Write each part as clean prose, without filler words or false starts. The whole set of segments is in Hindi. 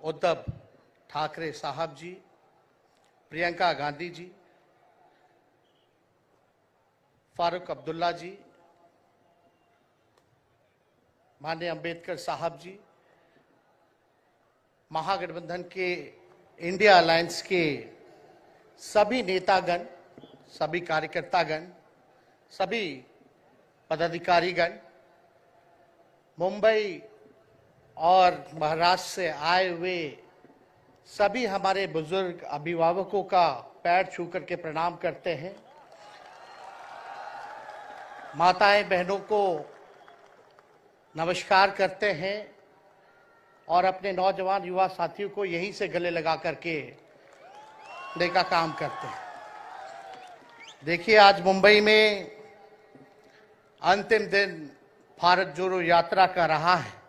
उद्धव ठाकरे साहब जी, प्रियंका गांधी जी, फारूक अब्दुल्ला जी, माननीय अंबेडकर साहब जी, महागठबंधन के इंडिया अलायंस के सभी नेतागण, सभी कार्यकर्तागण, सभी पदाधिकारीगण, मुंबई और महाराष्ट्र से आए हुए सभी हमारे बुजुर्ग अभिभावकों का पैर छू करके प्रणाम करते हैं। माताएं बहनों को नमस्कार करते हैं और अपने नौजवान युवा साथियों को यहीं से गले लगा करके का काम करते हैं। देखिए, आज मुंबई में अंतिम दिन भारत जोड़ो यात्रा का रहा है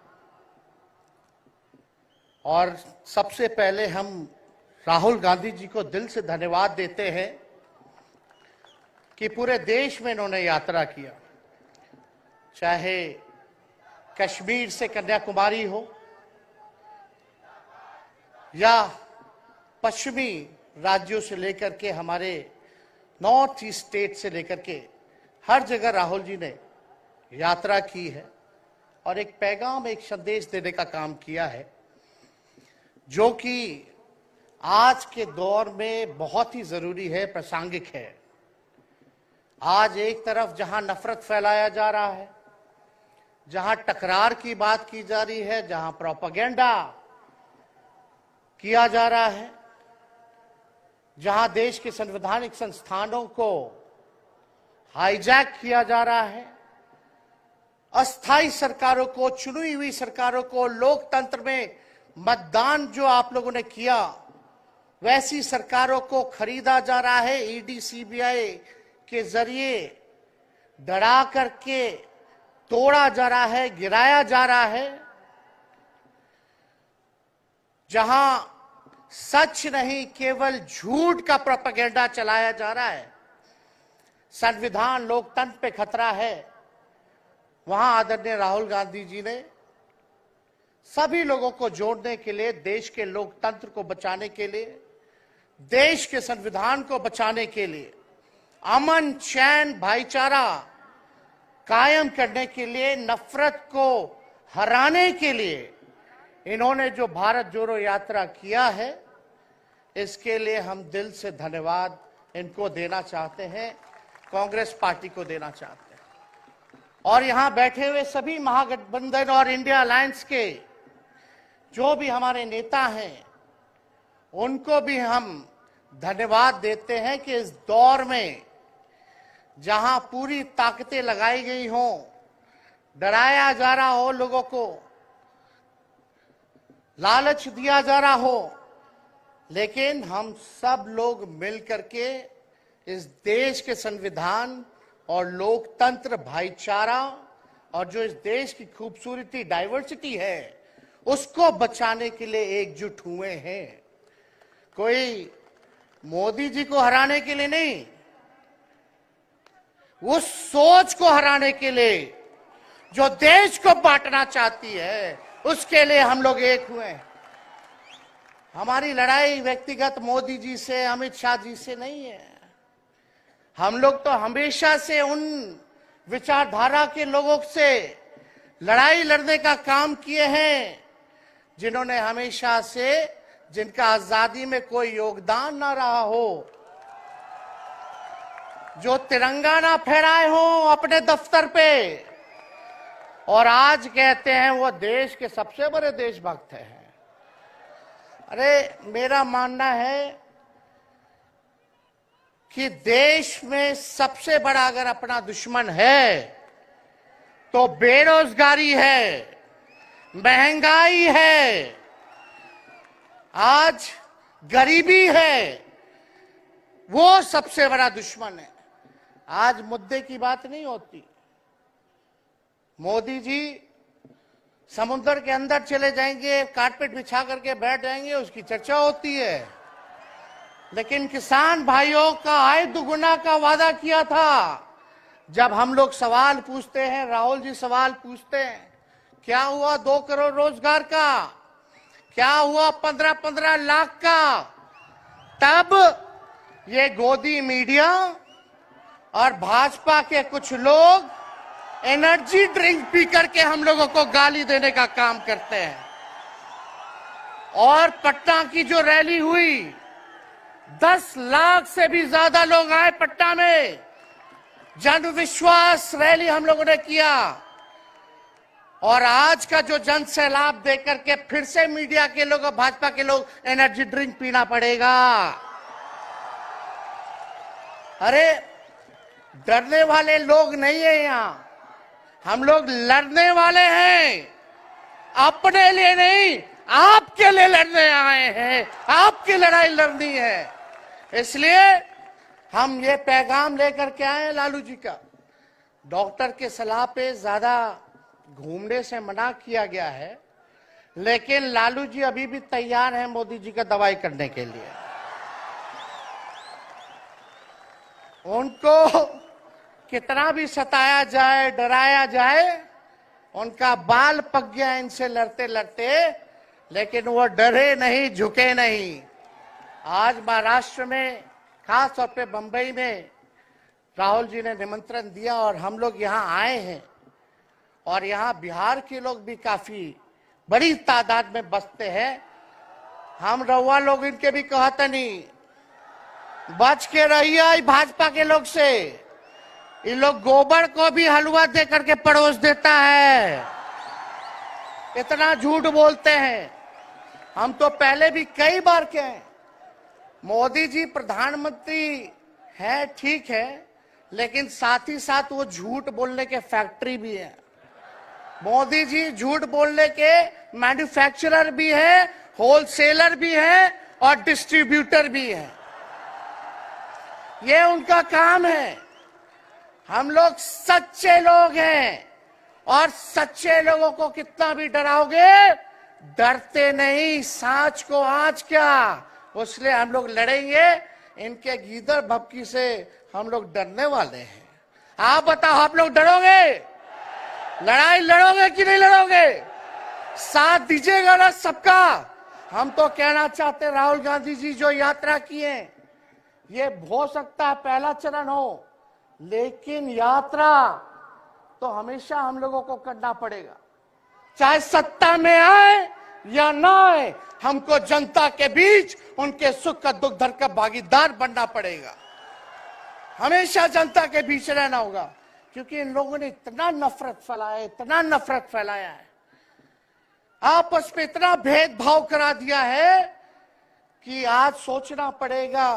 और सबसे पहले हम राहुल गांधी जी को दिल से धन्यवाद देते हैं कि पूरे देश में इन्होंने यात्रा किया, चाहे कश्मीर से कन्याकुमारी हो या पश्चिमी राज्यों से लेकर के हमारे नॉर्थ ईस्ट स्टेट से लेकर के हर जगह राहुल जी ने यात्रा की है और एक पैगाम, एक संदेश देने का काम किया है, जो कि आज के दौर में बहुत ही जरूरी है, प्रासंगिक है। आज एक तरफ जहां नफरत फैलाया जा रहा है, जहां टकरार की बात की जा रही है, जहां प्रोपेगेंडा किया जा रहा है, जहां देश के संवैधानिक संस्थानों को हाईजैक किया जा रहा है, अस्थायी सरकारों को, चुनी हुई सरकारों को, लोकतंत्र में मतदान जो आप लोगों ने किया वैसी सरकारों को खरीदा जा रहा है, ईडी सीबीआई के जरिए डरा करके तोड़ा जा रहा है, गिराया जा रहा है। जहां सच नहीं केवल झूठ का प्रोपेगेंडा चलाया जा रहा है, संविधान लोकतंत्र पे खतरा है, वहां आदरणीय राहुल गांधी जी ने सभी लोगों को जोड़ने के लिए, देश के लोकतंत्र को बचाने के लिए, देश के संविधान को बचाने के लिए, अमन चैन भाईचारा कायम करने के लिए, नफरत को हराने के लिए इन्होंने जो भारत जोड़ो यात्रा किया है, इसके लिए हम दिल से धन्यवाद इनको देना चाहते हैं, कांग्रेस पार्टी को देना चाहते हैं। और यहां बैठे हुए सभी महागठबंधन और इंडिया अलायंस के जो भी हमारे नेता हैं, उनको भी हम धन्यवाद देते हैं कि इस दौर में जहां पूरी ताकतें लगाई गई हों, डराया जा रहा हो, लोगों को लालच दिया जा रहा हो, लेकिन हम सब लोग मिलकर के इस देश के संविधान और लोकतंत्र, भाईचारा और जो इस देश की खूबसूरती, डाइवर्सिटी है, उसको बचाने के लिए एकजुट हुए हैं। कोई मोदी जी को हराने के लिए नहीं, उस सोच को हराने के लिए जो देश को बांटना चाहती है, उसके लिए हम लोग एक हुए हैं। हमारी लड़ाई व्यक्तिगत मोदी जी से, अमित शाह जी से नहीं है। हम लोग तो हमेशा से उन विचारधारा के लोगों से लड़ाई लड़ने का काम किए हैं जिन्होंने हमेशा से, जिनका आजादी में कोई योगदान ना रहा हो, जो तिरंगा ना फहराए हो अपने दफ्तर पे, और आज कहते हैं वो देश के सबसे बड़े देशभक्त हैं। अरे, मेरा मानना है कि देश में सबसे बड़ा अगर अपना दुश्मन है तो बेरोजगारी है, महंगाई है, आज गरीबी है, वो सबसे बड़ा दुश्मन है। आज मुद्दे की बात नहीं होती। मोदी जी समुद्र के अंदर चले जाएंगे, कारपेट बिछा करके बैठ जाएंगे, उसकी चर्चा होती है। लेकिन किसान भाइयों का आय दुगुना का वादा किया था। जब हम लोग सवाल पूछते हैं, राहुल जी सवाल पूछते हैं, क्या हुआ 2 करोड़ रोजगार का? क्या हुआ 15-15 लाख का? तब ये गोदी मीडिया और भाजपा के कुछ लोग एनर्जी ड्रिंक पी करके हम लोगों को गाली देने का काम करते हैं। और पटना की जो रैली हुई, 10 लाख से भी ज्यादा लोग आए पटना में। जन विश्वास रैली हम लोगों ने किया। और आज का जो जन सैलाब देकर के फिर से मीडिया के लोग और भाजपा के लोग एनर्जी ड्रिंक पीना पड़ेगा। अरे डरने वाले लोग नहीं है यहां, हम लोग लड़ने वाले हैं। अपने लिए नहीं, आपके लिए लड़ने आए हैं। आपकी लड़ाई लड़नी है। इसलिए हम ये पैगाम लेकर के आए हैं लालू जी का। डॉक्टर के सलाह पे ज्यादा घूमने से मना किया गया है, लेकिन लालू जी अभी भी तैयार हैं मोदी जी का दवाई करने के लिए। उनको कितना भी सताया जाए, डराया जाए, उनका बाल पक गया इनसे लड़ते लड़ते, लेकिन वो डरे नहीं, झुके नहीं। आज महाराष्ट्र में, खास तौर पे बंबई में राहुल जी ने निमंत्रण दिया और हम लोग यहाँ आए हैं। और यहाँ बिहार के लोग भी काफी बड़ी तादाद में बसते हैं। हम रउआ लोग इनके भी कहते नहीं, बच के रहिए भाजपा के लोग से। ये लोग गोबर को भी हलवा दे करके परोस देता है। इतना झूठ बोलते हैं। हम तो पहले भी कई बार कहे, मोदी जी प्रधानमंत्री है, ठीक है, लेकिन साथ ही साथ वो झूठ बोलने के फैक्ट्री भी है। मोदी जी झूठ बोलने के मैन्युफैक्चरर भी है, होलसेलर भी है और डिस्ट्रीब्यूटर भी है। ये उनका काम है। हम लोग सच्चे लोग हैं और सच्चे लोगों को कितना भी डराओगे, डरते नहीं। सांच को आज क्या, उसलिए हम लोग लड़ेंगे। इनके गीदड़ भपकी से हम लोग डरने वाले हैं। आप बताओ, आप लोग डरोगे? लड़ाई लड़ोगे कि नहीं लड़ोगे? साथ दीजिएगा ना सबका? हम तो कहना चाहते, राहुल गांधी जी जो यात्रा किए, ये हो सकता है पहला चरण हो, लेकिन यात्रा तो हमेशा हम लोगों को करना पड़ेगा। चाहे सत्ता में आए या ना आए, हमको जनता के बीच उनके सुख का दुख दर्द का भागीदार बनना पड़ेगा। हमेशा जनता के बीच रहना होगा, क्योंकि इन लोगों ने इतना नफरत फैलाया है, इतना नफरत फैलाया है, आपस में इतना भेदभाव करा दिया है कि आज सोचना पड़ेगा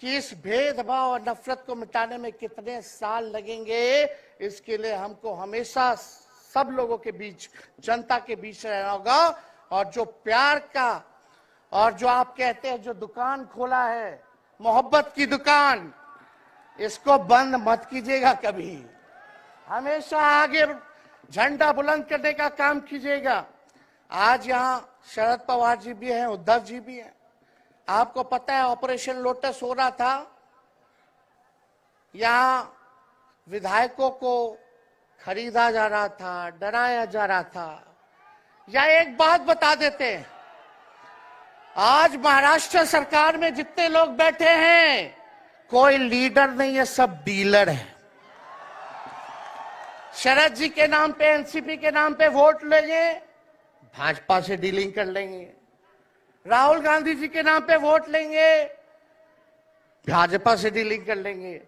कि इस भेदभाव और नफरत को मिटाने में कितने साल लगेंगे। इसके लिए हमको हमेशा सब लोगों के बीच, जनता के बीच रहना होगा। और जो प्यार का, और जो आप कहते हैं जो दुकान खोला है, मोहब्बत की दुकान, इसको बंद मत कीजिएगा कभी। हमेशा आगे झंडा बुलंद करने का काम कीजिएगा। आज यहाँ शरद पवार जी भी हैं, उद्धव जी भी हैं। आपको पता है ऑपरेशन लोटस हो रहा था, यहाँ विधायकों को खरीदा जा रहा था, डराया जा रहा था। या एक बात बता देते हैं, आज महाराष्ट्र सरकार में जितने लोग बैठे हैं, कोई लीडर नहीं है, सब डीलर है। शरद जी के नाम पे, एनसीपी के नाम पे वोट लेंगे, भाजपा से डीलिंग कर लेंगे। राहुल गांधी जी के नाम पे वोट लेंगे, भाजपा से डीलिंग कर लेंगे।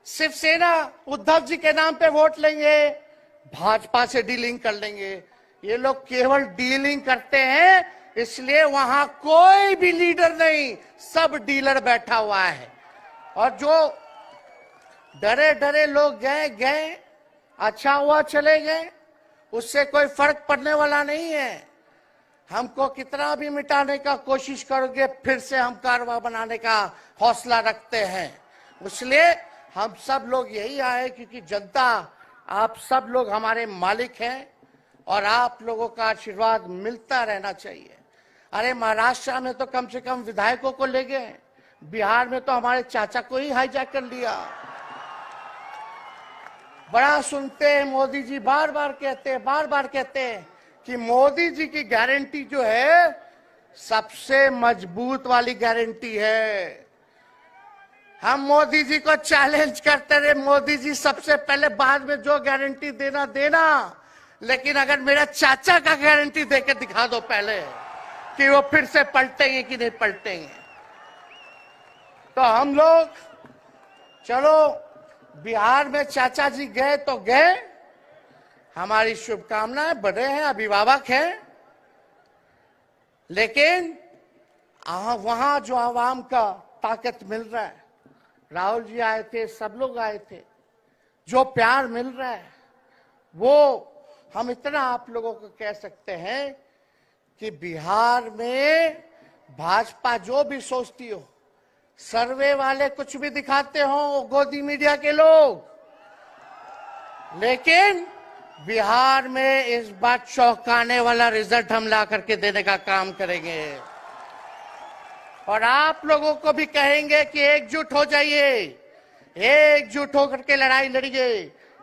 शिवसेना उद्धव जी के नाम पे वोट लेंगे, भाजपा से डीलिंग कर लेंगे। ये लोग केवल डीलिंग करते हैं, इसलिए वहां कोई भी लीडर नहीं, सब डीलर बैठा हुआ है। और जो डरे डरे लोग गए, अच्छा हुआ चले गए, उससे कोई फर्क पड़ने वाला नहीं है। हमको कितना भी मिटाने का कोशिश करोगे, फिर से हम कारवा बनाने का हौसला रखते हैं। इसलिए हम सब लोग यही आए, क्योंकि जनता, आप सब लोग हमारे मालिक हैं और आप लोगों का आशीर्वाद मिलता रहना चाहिए। अरे महाराष्ट्र में तो कम से कम विधायकों को ले गए, बिहार में तो हमारे चाचा को ही हाईजैक कर लिया। बड़ा सुनते हैं, मोदी जी बार बार कहते हैं कि मोदी जी की गारंटी जो है सबसे मजबूत वाली गारंटी है। हम मोदी जी को चैलेंज करते रहे, मोदी जी सबसे पहले, बाद में जो गारंटी देना देना, लेकिन अगर मेरा चाचा का गारंटी देकर दिखा दो पहले कि वो फिर से पलटेंगे कि नहीं पलटेंगे। तो हम लोग, चलो बिहार में चाचा जी गए तो गए, हमारी शुभकामनाएं, बड़े हैं, अभिभावक हैं, लेकिन वहां जो आवाम का ताकत मिल रहा है, राहुल जी आए थे, सब लोग आए थे, जो प्यार मिल रहा है, वो हम इतना आप लोगों को कह सकते हैं कि बिहार में भाजपा जो भी सोचती हो, सर्वे वाले कुछ भी दिखाते हो, गोदी मीडिया के लोग, लेकिन बिहार में इस बार चौंकाने वाला रिजल्ट हम ला करके देने का काम करेंगे। और आप लोगों को भी कहेंगे कि एकजुट हो जाइए, एकजुट होकर के लड़ाई लड़िए।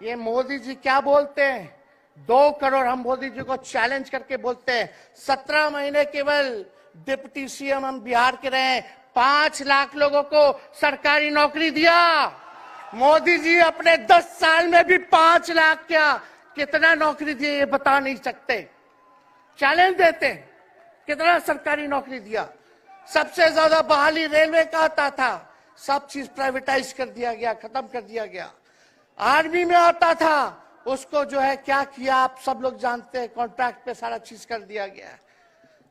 ये मोदी जी क्या बोलते हैं, 2 करोड़, हम मोदी जी को चैलेंज करके बोलते हैं, 17 महीने केवल डिप्टी सीएम हम बिहार के रहे, 5 लाख लोगों को सरकारी नौकरी दिया। मोदी जी अपने 10 साल में भी 5 लाख क्या, कितना नौकरी दिए ये बता नहीं सकते। चैलेंज देते हैं, कितना सरकारी नौकरी दिया। सबसे ज्यादा बहाली रेलवे का आता था, सब चीज प्राइवेटाइज कर दिया गया, खत्म कर दिया गया। आर्मी में आता था, उसको जो है क्या किया आप सब लोग जानते हैं, कॉन्ट्रैक्ट पे सारा चीज कर दिया गया।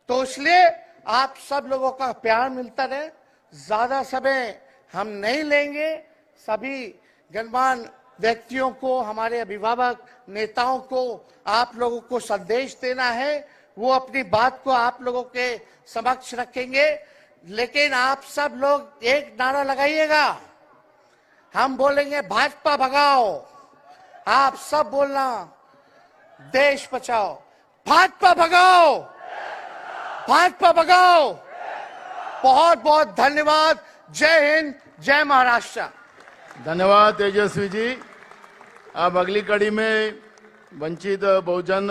तो इसलिए आप सब लोगों का प्यार मिलता रहे। ज्यादा समय हम नहीं लेंगे। सभी गणमान्य व्यक्तियों को, हमारे अभिभावक नेताओं को आप लोगों को संदेश देना है, वो अपनी बात को आप लोगों के समक्ष रखेंगे। लेकिन आप सब लोग एक नारा लगाइएगा, हम बोलेंगे भाजपा भगाओ, आप सब बोलना देश बचाओ, भाजपा भगाओ, भाजपा भगाओ। बहुत बहुत धन्यवाद। जय हिंद, जय महाराष्ट्र। धन्यवाद तेजस्वी जी। अब अगली कड़ी में वंचित बहुजन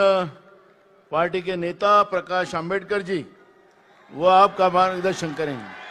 पार्टी के नेता प्रकाश आंबेडकर जी, वो आपका मार्गदर्शन करेंगे।